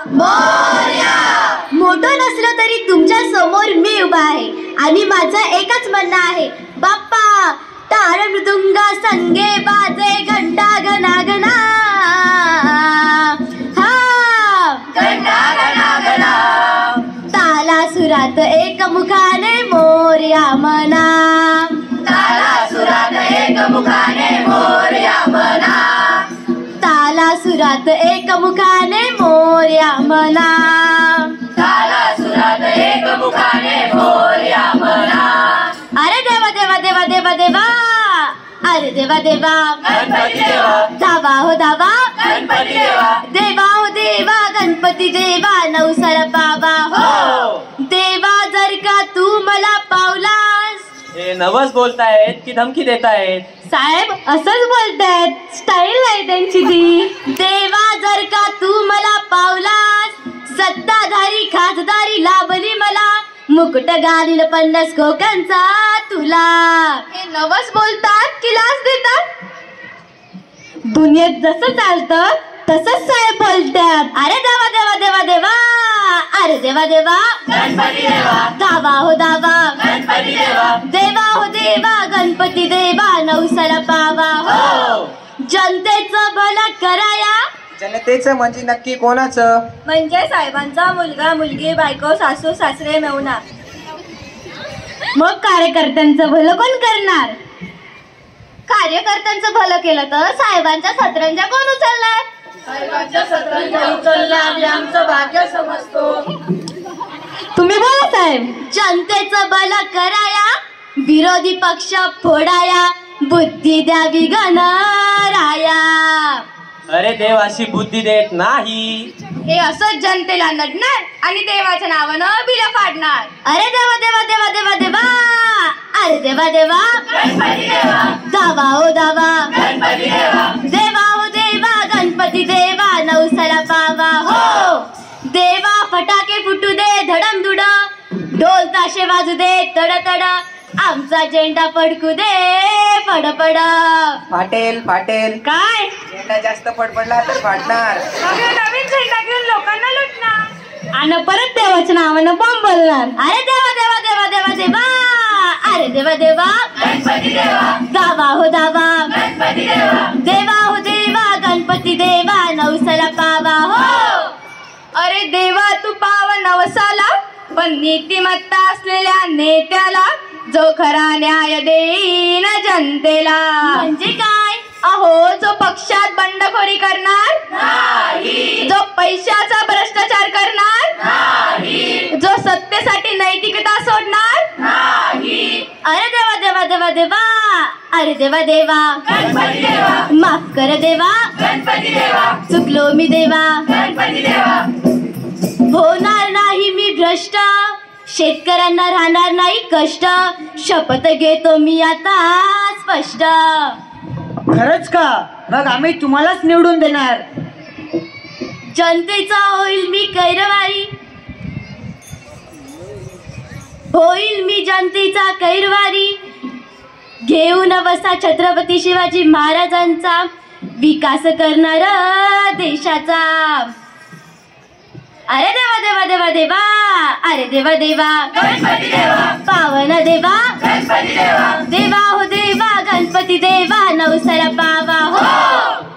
मोरया. मोठं नसलं तरी तुमच्या समोर मी उभा आहे आणि माझं एकच म्हणणं आहे, बाप्पा टाळ मृदुंगा संगे बाजे घंटा गणा गणा. हा घंटा गणा गणा. तालासुरात एकमुखाने मोरया म्हणा. तालासुरात एकमुखाने मोरया म्हणा. तालासुरात एकमुखाने मोरया म्हणा. तालासुरात एकमुखाने मोरया म्हणा. अरे देवा देवा देवा देवा देवा. अरे देवा देवा. गणपती देवा. धावा हो धावा. गणपती देवा. देवा हो देवा गणपती देवा नवसाला पावा हो. देवा जर का तू मला पावलास. हे नवस बोलतायत की धमकी देतायत? साहेब असंच बोलतायत, स्टाईल आहे त्यांची ती. देवा जर का तू मला पावलास, सत्ताधारी खासदारी लाभली मला, मुकुट घालील 50 कोकांचा तुला. हे नवस बोलतात की लाच देतात? दुनियेत जसं चालतं तसंच साहेब बोलतात. अरे देवा देवा देवा देवा. अरे देवा देवा. गणपती देवा. धावा हो धावा. गणपती देवा. देवा हो देवा गणपती देवा नवसाला पावा हो. जनतेचं भलं कराया. जनतेचं म्हणजे नक्की कोणाचं? म्हणजे साहेबांचा मुलगा मुलगी बायको सासू सासरे मेवना. मग कार्यकर्त्यांचं भलं कोण करणार? कार्यकर्त्यांचं भलं केलं तर साहेबांच्या सतरंजा कोण उचलणार? साहेबांच्या सतरंजा उचलल्या आम्ही आमचं भाग्य समजतो. तुम्ही बोला साहेब. जनतेचं भलं कराया, विरोधी पक्ष फोडाया, बुद्धी द्यावी गणराया. अरे देव अशी बुद्धी देत नाही. हे असंच जनतेला नडणार आणि देवाच्या नावानं बिल फाडणार. अरे देवा देवा देवा देवा देवा. अरे देवा देवा. गणपती देवा. धावा हो धावा. गणपती देवा. देवा हो देवा गणपती देवा नवसाला पावा हो. देवा फटाके फुटू दे धडम धुड, ढोल ताशे वाजू दे तड तड, आमचा झेंडा फडकू दे फडफड. फाटेल फाटेल. काय झेंडा जास्त फडफडला तर फाटणार. नवीन झेंडा घेऊन लोकांना लुटणार आणि परत देवाच्या नावानं बॉम्ब बोलणार. अरे देवा देवा देवा देवा देवा. अरे देवा देवा. गणपती देवा. धावा हो धावा. गणपती देवा. देवा हो देवा गणपती देवा नवसाला पावा हो. अरे देवा तू पाव नवसाला, पण नीतिमत्ता असलेल्या नेत्याला, जो खरा न्याय देईन जनतेला. म्हणजे काय? अहो जो पक्षात बंडखोरी करणार नाही. जो पैशाचा भ्रष्टाचार करणार नाही. जो सत्तेसाठी नैतिकता सोडणार नाही. अरे देवा देवा देवा देवा. अरे देवा देवा. गणपती देवा. माफ कर देवा. गणपती देवा. चुकलो मी देवा. गणपती देवा. होणार नाही मी भ्रष्ट, शेतकऱ्यांना राहणार नाही कष्ट, शपथ घेतो मी आता स्पष्ट. खरंच का? मग आम्ही तुम्हालाच निवडून देणार. जनतेचा होईल मी कैरवारी, होईल मी जनतेचा कैरवारी, घेऊन बसा छत्रपती शिवाजी महाराजांचा, विकास करणार देशाचा. अरे देवा देवा देवा देवा. अरे देवा देवा. गणपती देवा. पावन देवा. गणपती देवा. देवा हो देवा गणपती देवा नवसाला पावा हो.